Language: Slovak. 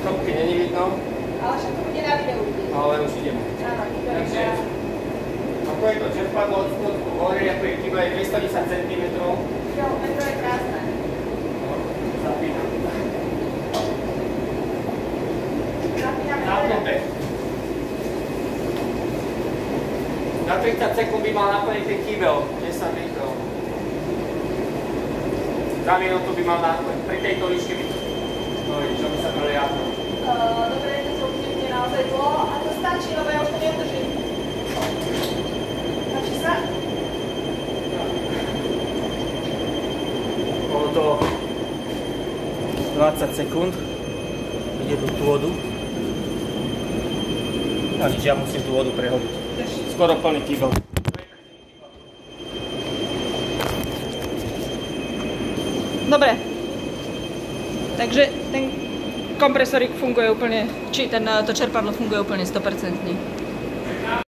stopky není vidno. Ale však to bude na videu. Ale už ideme. Áno, Takže, ako je to čerpadlo od spodku hore, ako je kýba je 210 cm. Jo, metro je krásne. Zapínam. Zapíname. Zapnuté. Na 30 sekúnd by mal naplniť ten kýbel, 10 litrov. Za minútu by mal naplniť, pri tejto výške by no čo by sa preliadlo. Dobre, to bude naozaj dlho a to stačí, lebo ja už to neudržím. Stačí sa? Bolo to 20 sekúnd. Ide tú vodu. A nič, ja musím tú vodu prehodiť. Skoro plný kýbel. Dobre. Takže ten kompresorik funguje úplne, či to čerpadlo funguje úplne 100%.